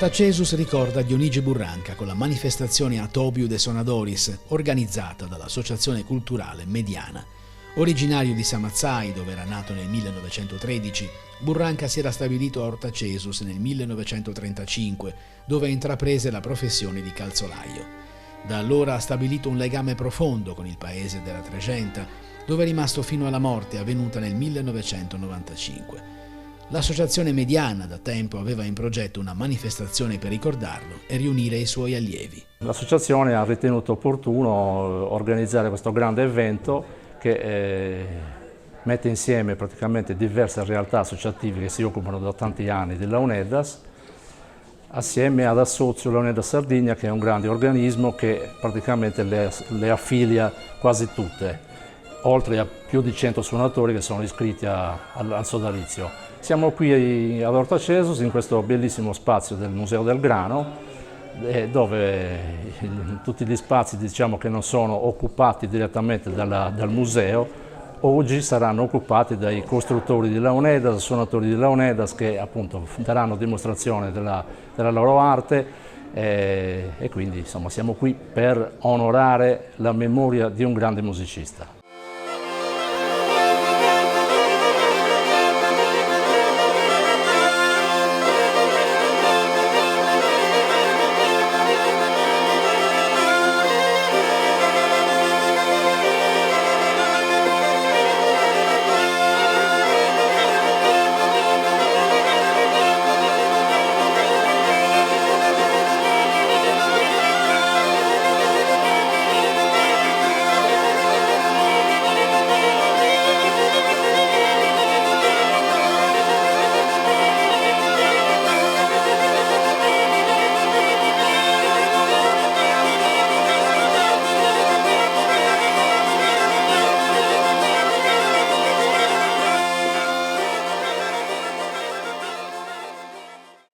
Orta Cesus ricorda Dionigi Burranca con la manifestazione Atobiu de Sonadoris organizzata dall'Associazione Culturale Mediana. Originario di Samazzai, dove era nato nel 1913, Burranca si era stabilito a Orta Cesus nel 1935, dove intraprese la professione di calzolaio. Da allora ha stabilito un legame profondo con il paese della Trecenta, dove è rimasto fino alla morte avvenuta nel 1995. L'associazione Mediana da tempo aveva in progetto una manifestazione per ricordarlo e riunire i suoi allievi. L'associazione ha ritenuto opportuno organizzare questo grande evento che mette insieme praticamente diverse realtà associative che si occupano da tanti anni della UNEDAS, assieme ad Assozio Leoneda Sardegna, che è un grande organismo che praticamente le affilia quasi tutte, oltre a più di 100 suonatori che sono iscritti al sodalizio. Siamo qui ad Orta Cesus, in questo bellissimo spazio del Museo del Grano, dove tutti gli spazi, diciamo, che non sono occupati direttamente dal museo, oggi saranno occupati dai costruttori di Leonedas, suonatori di Leonedas, che appunto daranno dimostrazione della loro arte, e quindi insomma siamo qui per onorare la memoria di un grande musicista.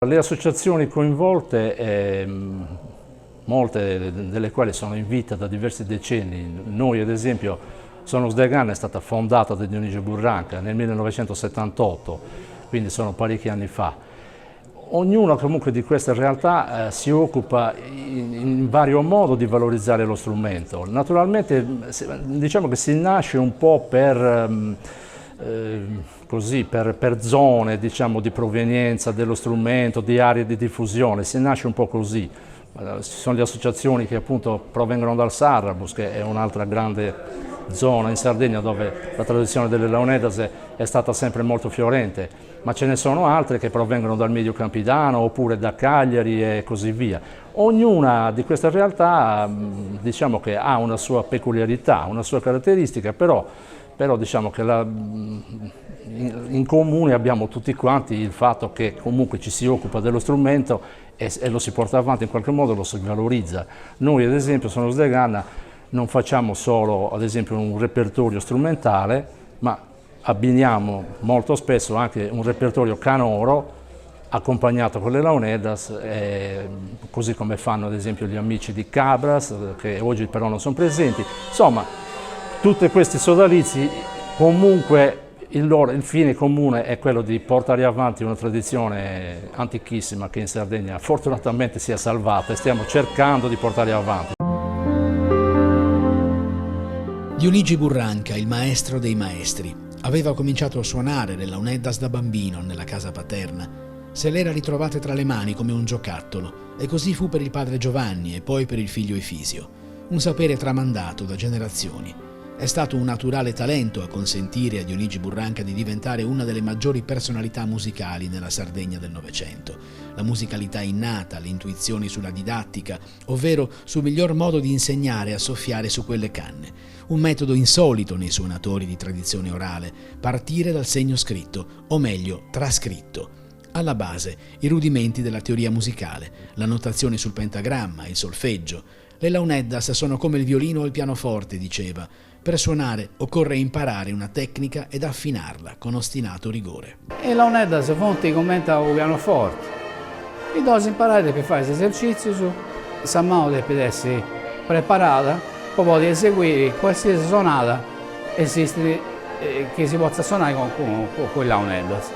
Le associazioni coinvolte, molte delle quali sono in vita da diversi decenni, noi ad esempio Sonus de Ganna è stata fondata da Dionigi Burranca nel 1978, quindi sono parecchi anni fa. Ognuna comunque di queste realtà si occupa in vario modo di valorizzare lo strumento. Naturalmente diciamo che si nasce un po' per zone, diciamo, di provenienza dello strumento, di aree di diffusione, si nasce un po' così. Ci sono le associazioni che appunto provengono dal Sarrabus, che è un'altra grande zona in Sardegna dove la tradizione delle Leonedas è stata sempre molto fiorente, ma ce ne sono altre che provengono dal Medio Campidano oppure da Cagliari e così via. Ognuna di queste realtà diciamo che ha una sua peculiarità, una sua caratteristica, però diciamo che in comune abbiamo tutti quanti il fatto che comunque ci si occupa dello strumento e lo si porta avanti in qualche modo, lo si valorizza. Noi ad esempio, Sonus de Ganna, non facciamo solo ad esempio un repertorio strumentale, ma abbiniamo molto spesso anche un repertorio canoro accompagnato con le Leonedas, così come fanno ad esempio gli amici di Cabras, che oggi però non sono presenti. Insomma, tutti questi sodalizi comunque il fine comune è quello di portare avanti una tradizione antichissima che in Sardegna fortunatamente si è salvata e stiamo cercando di portare avanti. Dionigi Burranca, il maestro dei maestri, aveva cominciato a suonare le Leonedas da bambino nella casa paterna. Se le era ritrovate tra le mani come un giocattolo, e così fu per il padre Giovanni e poi per il figlio Efisio. Un sapere tramandato da generazioni. È stato un naturale talento a consentire a Dionigi Burranca di diventare una delle maggiori personalità musicali nella Sardegna del Novecento. La musicalità innata, le intuizioni sulla didattica, ovvero sul miglior modo di insegnare a soffiare su quelle canne. Un metodo insolito nei suonatori di tradizione orale, partire dal segno scritto, o meglio, trascritto. Alla base, i rudimenti della teoria musicale, la notazione sul pentagramma, il solfeggio. Le Leonedas sono come il violino o il pianoforte, diceva. Per suonare occorre imparare una tecnica ed affinarla con ostinato rigore. E la Leonedas fonti commenta il pianoforte. E devi imparare per fare questo esercizio, sa mano deve essere preparata, poi puoi eseguire qualsiasi suonata esiste che si possa suonare con la Leonedas.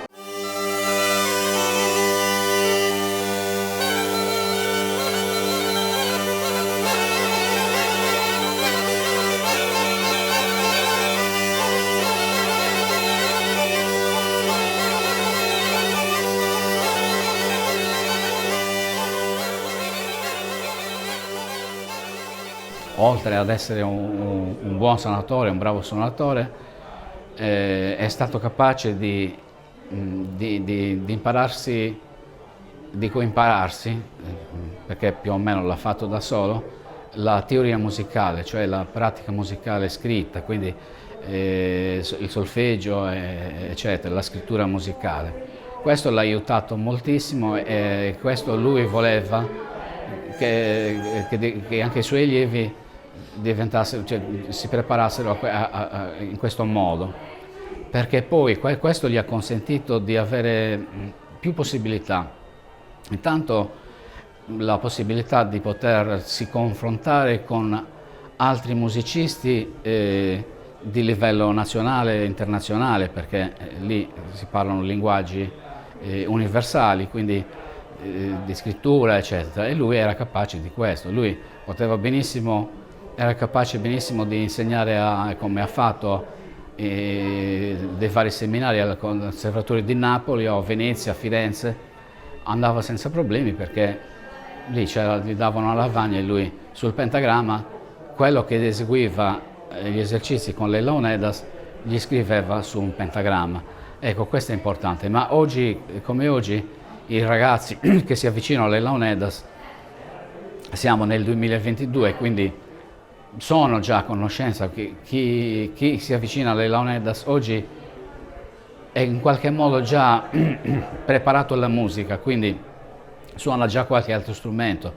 oltre ad essere un buon suonatore, un bravo suonatore, è stato capace di impararsi, perché più o meno l'ha fatto da solo, la teoria musicale, cioè la pratica musicale scritta, quindi il solfeggio, eccetera, la scrittura musicale. Questo l'ha aiutato moltissimo e questo lui voleva che anche i suoi allievi si preparassero in questo modo, perché poi questo gli ha consentito di avere più possibilità. Intanto la possibilità di potersi confrontare con altri musicisti di livello nazionale e internazionale, perché lì si parlano linguaggi universali, quindi di scrittura, eccetera, e lui era capace di questo. Lui era capace benissimo di insegnare, come ha fatto dei vari seminari al Conservatorio di Napoli o Venezia, Firenze. Andava senza problemi perché lì gli davano una lavagna e lui sul pentagramma quello che eseguiva gli esercizi con le Laonedas gli scriveva su un pentagramma. Ecco, questo è importante, ma oggi, come oggi, i ragazzi che si avvicinano alle Laonedas, siamo nel 2022, quindi sono già a conoscenza, chi si avvicina alle Laonedas oggi è in qualche modo già preparato alla musica, quindi suona già qualche altro strumento,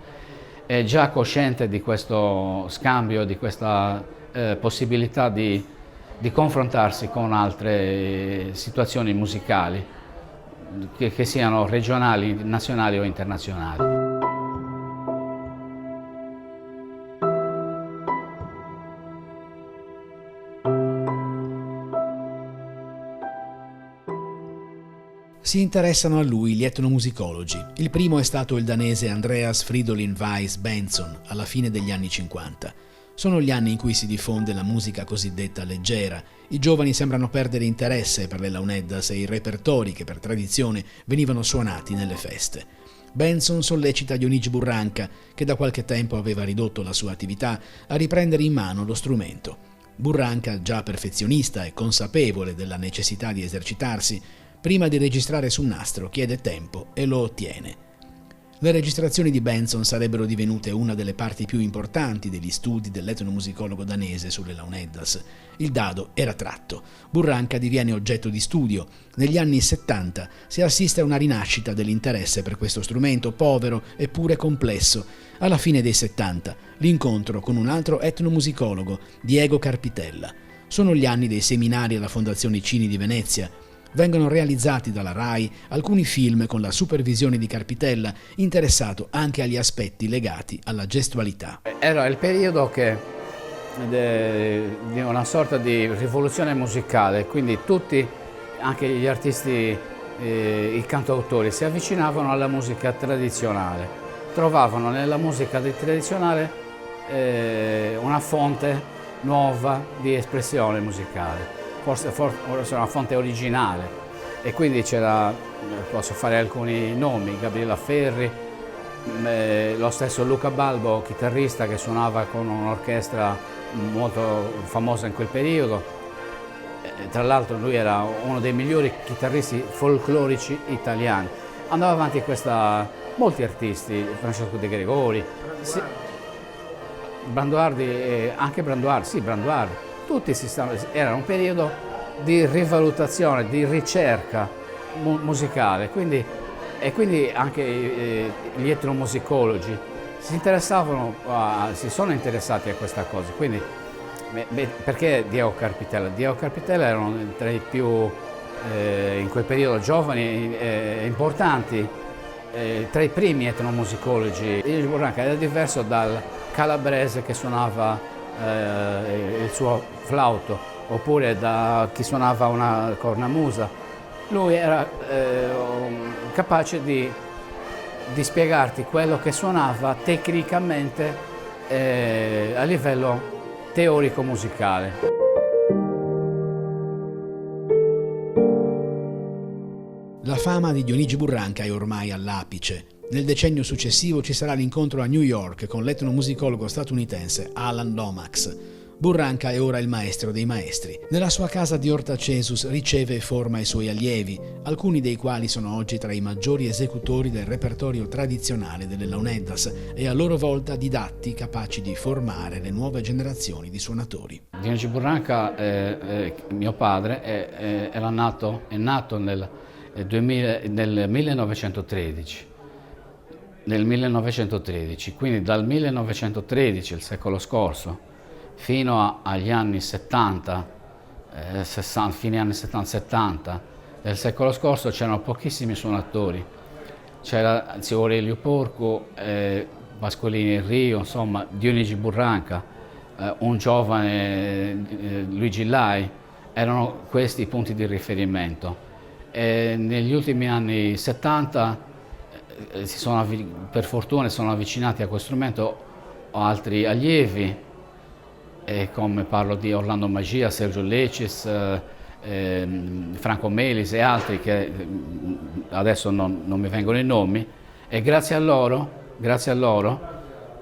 è già cosciente di questo scambio, di questa possibilità di confrontarsi con altre situazioni musicali, che siano regionali, nazionali o internazionali. Si interessano a lui gli etnomusicologi. Il primo è stato il danese Andreas Fridolin Weiss Bentzon alla fine degli anni 50. Sono gli anni in cui si diffonde la musica cosiddetta leggera. I giovani sembrano perdere interesse per le Laonedas e i repertori che per tradizione venivano suonati nelle feste. Bentzon sollecita Dionigi Burranca, che da qualche tempo aveva ridotto la sua attività, a riprendere in mano lo strumento. Burranca, già perfezionista e consapevole della necessità di esercitarsi, prima di registrare sul nastro chiede tempo e lo ottiene. Le registrazioni di Bentzon sarebbero divenute una delle parti più importanti degli studi dell'etnomusicologo danese sulle Laonedas. Il dado era tratto. Burranca diviene oggetto di studio. Negli anni 70 si assiste a una rinascita dell'interesse per questo strumento povero eppure complesso. Alla fine dei 70 l'incontro con un altro etnomusicologo, Diego Carpitella. Sono gli anni dei seminari alla Fondazione Cini di Venezia. Vengono realizzati dalla RAI alcuni film con la supervisione di Carpitella, interessato anche agli aspetti legati alla gestualità. Era il periodo di una sorta di rivoluzione musicale, quindi tutti, anche gli artisti, i cantautori, si avvicinavano alla musica tradizionale, trovavano nella musica tradizionale una fonte nuova di espressione musicale. Forse una fonte originale, e quindi posso fare alcuni nomi: Gabriela Ferri, lo stesso Luca Balbo, chitarrista che suonava con un'orchestra molto famosa in quel periodo. Tra l'altro lui era uno dei migliori chitarristi folclorici italiani. Andava avanti molti artisti, Francesco De Gregori, Branduardi, anche Branduardi. Era un periodo di rivalutazione, di ricerca musicale, e quindi anche gli etnomusicologi si sono interessati a questa cosa. Quindi, perché Diego Carpitella? Diego Carpitella era uno tra i più, in quel periodo, giovani e importanti, tra i primi etnomusicologi. Dionigi Burranca era diverso dal calabrese che suonava il suo flauto, oppure da chi suonava una cornamusa. Lui era capace di spiegarti quello che suonava tecnicamente a livello teorico musicale. La fama di Dionigi Burranca è ormai all'apice. Nel decennio successivo ci sarà l'incontro a New York con l'etnomusicologo statunitense Alan Lomax. Burranca è ora il maestro dei maestri. Nella sua casa di Ortacesus riceve e forma i suoi allievi, alcuni dei quali sono oggi tra i maggiori esecutori del repertorio tradizionale delle Launeddas e a loro volta didatti capaci di formare le nuove generazioni di suonatori. Dionigi Burranca, mio padre, è nato nel 1913. Nel 1913, quindi dal 1913, il secolo scorso, fino agli anni 70, fine anni 70 del secolo scorso c'erano pochissimi suonatori. C'era zio Aurelio Porco, Pascolini Rio, insomma Dionigi Burranca, un giovane Luigi Lai, erano questi i punti di riferimento. Negli ultimi anni 70 per fortuna sono avvicinati a questo strumento altri allievi, come parlo di Orlando Magia, Sergio Lecis, Franco Melis e altri che adesso non mi vengono i nomi, e grazie a loro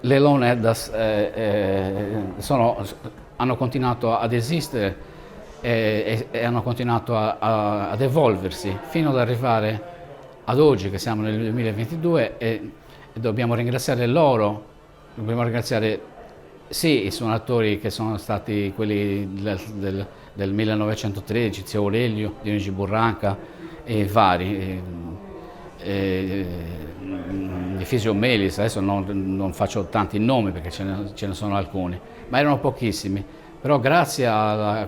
le Launeddas hanno continuato ad esistere e hanno continuato ad evolversi fino ad arrivare ad oggi, che siamo nel 2022, e dobbiamo ringraziare loro, dobbiamo ringraziare sì i suonatori che sono stati quelli del 1913, zio Aurelio, Dionigi Burranca e vari, Difisio Melis, adesso non faccio tanti nomi perché ce ne sono alcuni, ma erano pochissimi. Però grazie a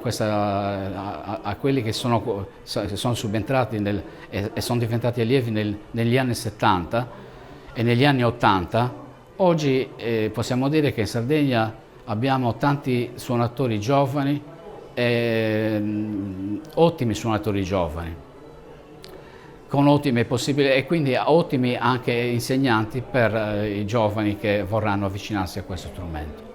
quelli che sono subentrati e sono diventati allievi negli anni 70 e negli anni 80, oggi possiamo dire che in Sardegna abbiamo tanti suonatori giovani, ottimi suonatori giovani, con ottime possibilità e quindi ottimi anche insegnanti per i giovani che vorranno avvicinarsi a questo strumento.